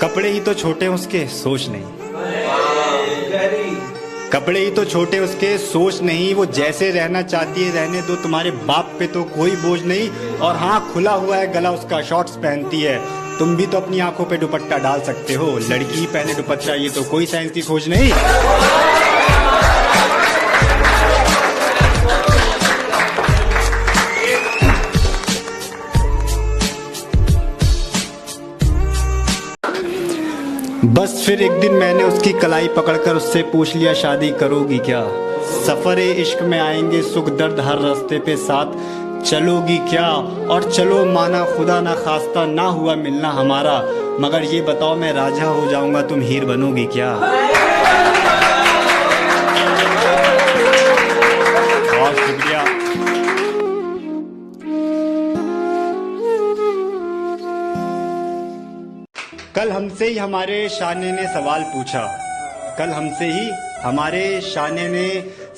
कपड़े ही तो छोटे उसके सोच नहीं, कपड़े ही तो छोटे उसके सोच नहीं। वो जैसे रहना चाहती है रहने दो, तुम्हारे बाप पे तो कोई बोझ नहीं। और हाँ, खुला हुआ है गला उसका, शॉर्ट्स पहनती है। तुम भी तो अपनी आंखों पे दुपट्टा डाल सकते हो, लड़की ही पहने दुपट्टा, ये तो कोई साइंस की खोज नहीं। बस फिर एक दिन मैंने उसकी कलाई पकड़कर उससे पूछ लिया, शादी करोगी क्या? सफरे इश्क में आएंगे सुख दर्द हर रास्ते पे साथ, चलोगी क्या? और चलो माना खुदा ना खास्ता ना हुआ मिलना हमारा, मगर ये बताओ मैं राजा हो जाऊंगा तुम हीर बनोगी क्या? बहुत शुक्रिया। कल हमसे ही हमारे शाने ने सवाल पूछा, कल हमसे ही हमारे शाने ने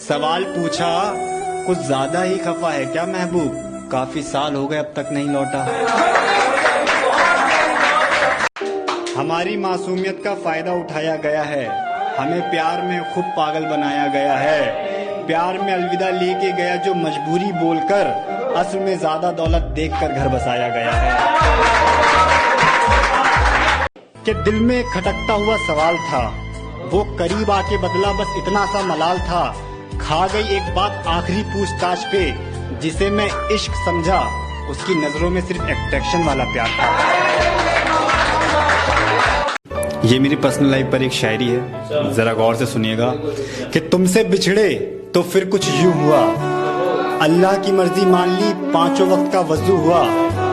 सवाल पूछा, कुछ ज्यादा ही खफा है क्या महबूब? काफी साल हो गए अब तक नहीं लौटा। हमारी मासूमियत का फायदा उठाया गया है, हमें प्यार में खूब पागल बनाया गया है। प्यार में अलविदा लेके गया जो मजबूरी बोलकर, असल में ज्यादा दौलत देखकर घर बसाया गया है। कि दिल में खटकता हुआ सवाल था, वो करीब आके बदला बस इतना सा मलाल था। खा गई एक बात आखिरी पूछताछ पे, जिसे मैं इश्क समझा उसकी नजरों में सिर्फ अट्रैक्शन वाला प्यार था। ये मेरी पर्सनल लाइफ पर एक शायरी है, जरा गौर से सुनिएगा। कि तुमसे बिछड़े तो फिर कुछ यूं हुआ, अल्लाह की मर्जी मान ली पांचों वक्त का वजू हुआ,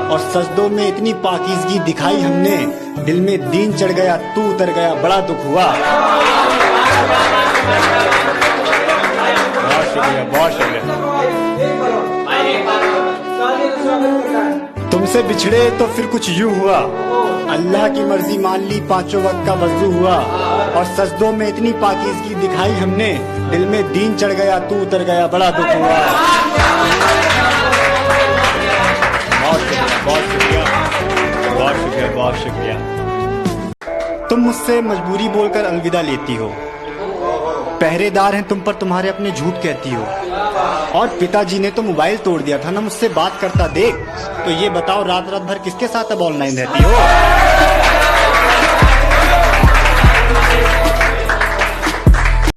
और सजदों में इतनी पाकीज़गी दिखाई हमने, दिल में दीन चढ़ गया तू उतर गया बड़ा दुख हुआ। बहुत शुक्रिया, बहुत शुक्रिया। तुमसे बिछड़े तो फिर कुछ यूं हुआ, अल्लाह की मर्जी मान ली पांचों वक्त का वजू हुआ, और सजदों में इतनी पाकीज़गी दिखाई हमने, दिल में दीन चढ़ गया तू उतर गया बड़ा दुख हुआ। बहुत शुक्रिया, बहुत शुक्रिया, बहुत शुक्रिया, बहुत शुक्रिया। तुम मुझसे मजबूरी बोलकर अलविदा लेती हो, पहरेदार हैं तुम पर तुम्हारे अपने झूठ कहती हो, और पिताजी ने तो मोबाइल तोड़ दिया था ना मुझसे बात करता देख। तो ये बताओ रात रात भर किसके साथ अब ऑनलाइन रहती हो?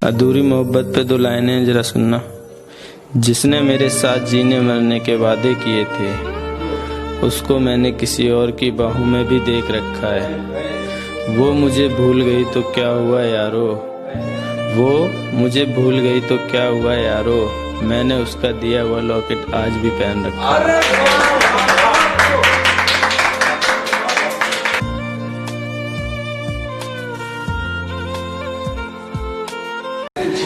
अधूरी मोहब्बत पे दो लाइनें जरा सुनना। जिसने मेरे साथ जीने मरने के वादे किए थे, उसको मैंने किसी और की बाहों में भी देख रखा है। वो मुझे भूल गई तो क्या हुआ यारो, वो मुझे भूल गई तो क्या हुआ यारो, मैंने उसका दिया हुआ लॉकेट आज भी पहन रखा है।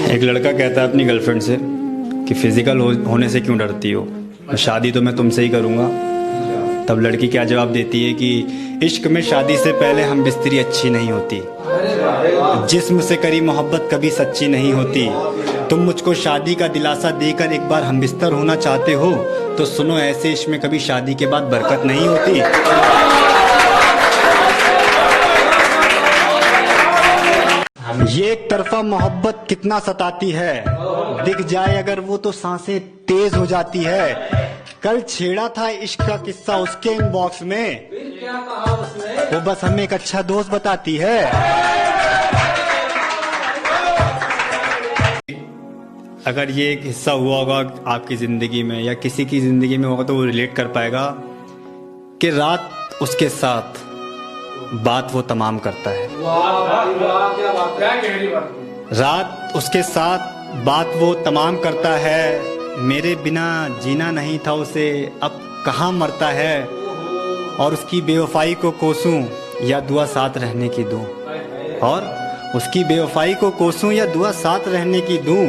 एक लड़का कहता है अपनी गर्लफ्रेंड से कि फिजिकल होने से क्यों डरती हो, शादी तो मैं तुमसे ही करूँगा। तब लड़की क्या जवाब देती है कि इश्क में शादी से पहले हम बिस्तरी अच्छी नहीं होती, जिस्म से करी मोहब्बत कभी सच्ची नहीं होती। तुम मुझको शादी का दिलासा देकर एक बार हम बिस्तर होना चाहते हो, तो सुनो ऐसे इश्क में कभी शादी के बाद बरकत नहीं होती। ये एक तरफा मोहब्बत कितना सताती है, दिख जाए अगर वो तो सांसें तेज हो जाती है। कल छेड़ा था इश्क का किस्सा उसके इनबॉक्स में, क्या कहा उसने? वो बस हमें एक अच्छा दोस्त बताती है। अगर ये एक हिस्सा हुआ होगा आपकी जिंदगी में या किसी की जिंदगी में होगा तो वो रिलेट कर पाएगा कि रात उसके साथ बात वो तमाम करता है। रात उसके साथ बात वो तमाम करता है, मेरे बिना जीना नहीं था उसे अब कहाँ मरता है, और उसकी बेवफाई को कोसूं या दुआ साथ रहने की दूं, और उसकी बेवफाई को कोसूं या दुआ साथ रहने की दूं,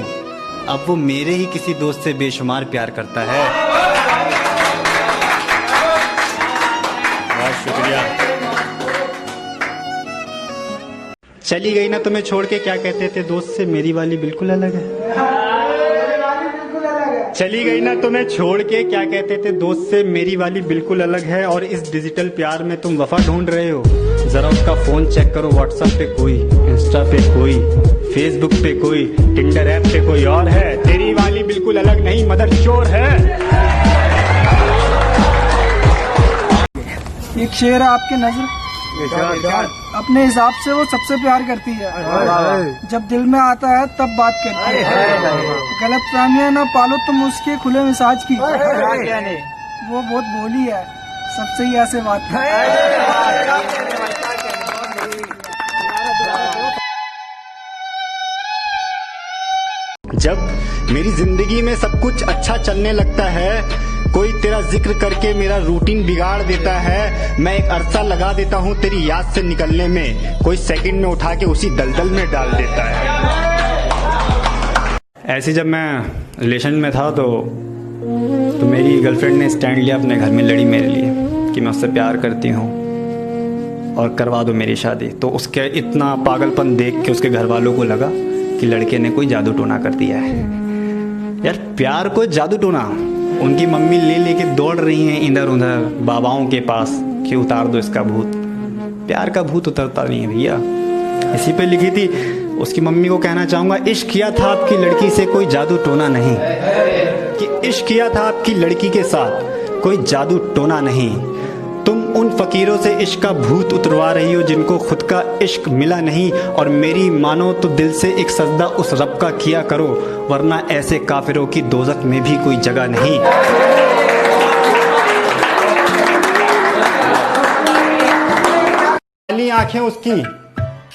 अब वो मेरे ही किसी दोस्त से बेशुमार प्यार करता है। बहुत शुक्रिया। चली गई ना तुम्हें छोड़ के, क्या कहते थे दोस्त से, मेरी वाली बिल्कुल अलग है। चली गई ना तुम्हें छोड़ के, क्या कहते थे दोस्त से, मेरी वाली बिल्कुल अलग है। और इस डिजिटल प्यार में तुम वफा ढूंढ रहे हो, जरा उसका फोन चेक करो, व्हाट्सएप पे कोई, इंस्टा पे कोई, फेसबुक पे कोई, टिंडर ऐप पे कोई और है। तेरी वाली बिल्कुल अलग नहीं, मदर चोर है। एक शेर है आपके नजर, अपने हिसाब से वो सबसे प्यार करती है, जब दिल में आता है तब बात करती है। गलत फहमियां ना पालो तुम उसके खुले मिजाज की, वो बहुत भोली है, सबसे ही ऐसे बात जब मेरी जिंदगी में सब कुछ अच्छा चलने लगता है, कोई तेरा जिक्र करके मेरा रूटीन बिगाड़ देता है। मैं एक अरसा लगा देता हूँ तेरी याद से निकलने में, कोई सेकंड में उठा के उसी दलदल में डाल देता है। ऐसे जब मैं रिलेशन में था तो मेरी गर्लफ्रेंड ने स्टैंड लिया अपने घर में, लड़ी मेरे लिए कि मैं उससे प्यार करती हूँ और करवा दो मेरी शादी। तो उसके इतना पागलपन देख के उसके घर वालों को लगा कि लड़के ने कोई जादू टोना कर दिया है। यार प्यार को जादू टोना, उनकी मम्मी ले लेके दौड़ रही हैं इधर उधर बाबाओं के पास कि उतार दो इसका भूत। प्यार का भूत उतरता नहीं है भैया। इसी पे लिखी थी, उसकी मम्मी को कहना चाहूँगा, इश्क किया था आपकी लड़की से कोई जादू टोना नहीं, कि इश्क किया था आपकी लड़की के साथ कोई जादू टोना नहीं। तुम उन फकीरों से इश्क का भूत उतरवा रही हो जिनको खुद का इश्क मिला नहीं, और मेरी मानो तो दिल से एक सजदा उस रब का किया करो, वरना ऐसे काफिरों की दोज़ख में भी कोई जगह नहीं। खाली आंखें उसकी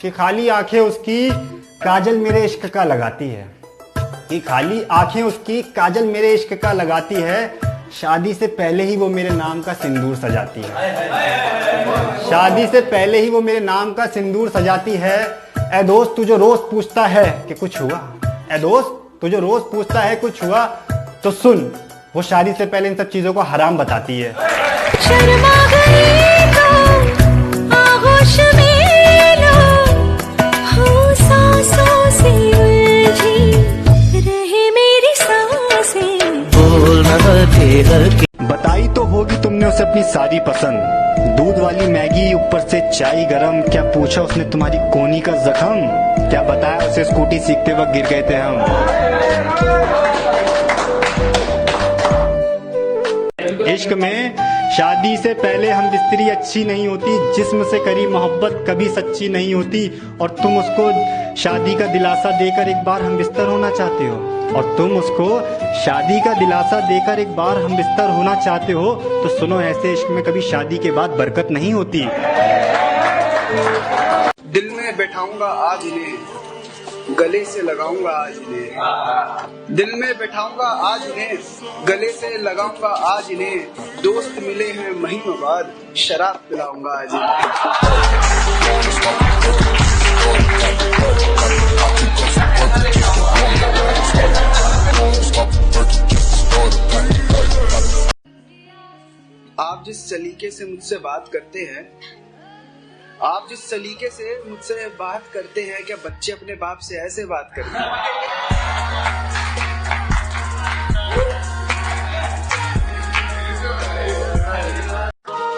कि खाली आंखें उसकी काजल मेरे इश्क का लगाती है, कि खाली आंखें उसकी काजल मेरे इश्क का लगाती है। शादी से पहले ही वो मेरे नाम का सिंदूर सजाती है, शादी से पहले ही वो मेरे नाम का सिंदूर सजाती है। ऐ दोस्त तू जो रोज पूछता है कि कुछ हुआ, ऐ दोस्त तू जो रोज पूछता है कुछ हुआ, तो सुन, वो शादी से पहले इन सब चीजों को हराम बताती है। शर्मा गई तो आगोश में लो, हो सांसों से उलझी रहे मेरी सांसें। बताई तो होगी तुमने उसे अपनी सारी पसंद, दूध वाली मैगी ऊपर से चाय गरम। क्या पूछा उसने तुम्हारी कोनी का जख्म, क्या बताया उसे स्कूटी सीखते वक्त गिर गए थे हम। इश्क में शादी से पहले हम बिस्तरी अच्छी नहीं होती, जिस्म से करी मोहब्बत कभी सच्ची नहीं होती। और तुम उसको शादी का दिलासा देकर एक बार हम बिस्तर होना चाहते हो, और तुम उसको शादी का दिलासा देकर एक बार हम बिस्तर होना चाहते हो। तो सुनो, ऐसे इश्क में कभी शादी के बाद बरकत नहीं होती। दिल में बैठाऊंगा आज इन्हें, गले से लगाऊंगा आज इन्हें। दिल में बैठाऊंगा आज इन्हें, गले से लगाऊंगा आज इन्हें। दोस्त मिले हैं महीनों बाद, शराब पिलाऊंगा आज इन्हें। आप जिस सलीके से मुझसे बात करते हैं, आप जिस सलीके से मुझसे बात करते हैं, क्या बच्चे अपने बाप से ऐसे बात करते हैं?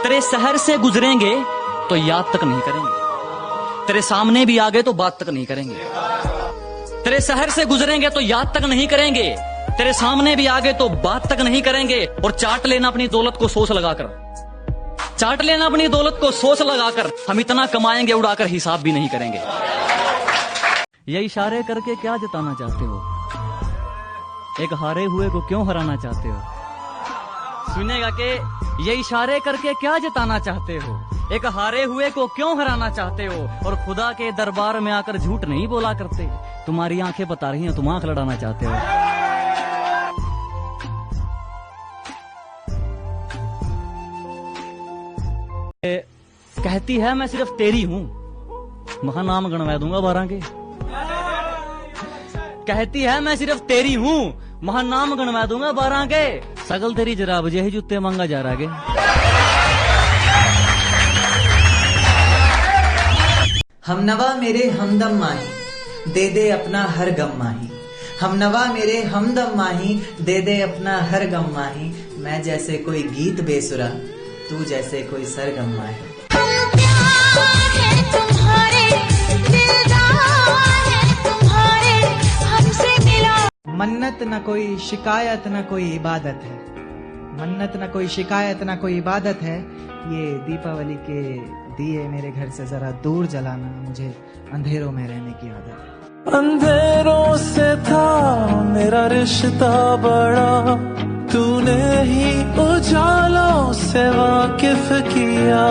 तेरे शहर से गुजरेंगे तो याद तक नहीं करेंगे, तेरे सामने भी आ गए तो बात तक नहीं करेंगे। तेरे शहर से गुजरेंगे तो याद तक नहीं करेंगे, तेरे सामने भी आ गए तो बात तक नहीं करेंगे। और चाट लेना अपनी दौलत को सोच लगाकर, चाट लेना अपनी दौलत को सोच लगाकर। हम इतना कमाएंगे उड़ाकर हिसाब भी नहीं करेंगे। ये इशारे करके क्या जताना चाहते हो, एक हारे हुए को क्यों हराना चाहते हो? सुनेगा कि ये इशारे करके क्या जताना चाहते हो, एक हारे हुए को क्यों हराना चाहते हो? और खुदा के दरबार में आकर झूठ नहीं बोला करते, तुम्हारी आंखें बता रही हैं तुम आंख लड़ाना चाहते हो। कहती है मैं सिर्फ तेरी हूं, महा नाम गणवा दूंगा 12 के। कहती है मैं सिर्फ तेरी हूं, महा नाम गणवा दूंगा 12 के। सगल तेरी जराब जे जूते मांगा जा रहा गे। हमनवा मेरे हमदम माही, दे दे अपना हर गम माही। हमनवा मेरे हमदम माही, दे दे अपना हर गम माही। मैं जैसे कोई गीत बेसुरा, तू जैसे कोई सरगम माही। है तुम्हारे, दिलदार है तुम्हारे, हमसे मिला। मन्नत न कोई शिकायत न कोई इबादत है, मन्नत न कोई शिकायत न कोई इबादत है। ये दीपावली के दिए मेरे घर से जरा दूर जलाना, मुझे अंधेरों में रहने की आदत है। अंधेरों से था मेरा रिश्ता बड़ा, तूने ही उजालों से वाकिफ किया।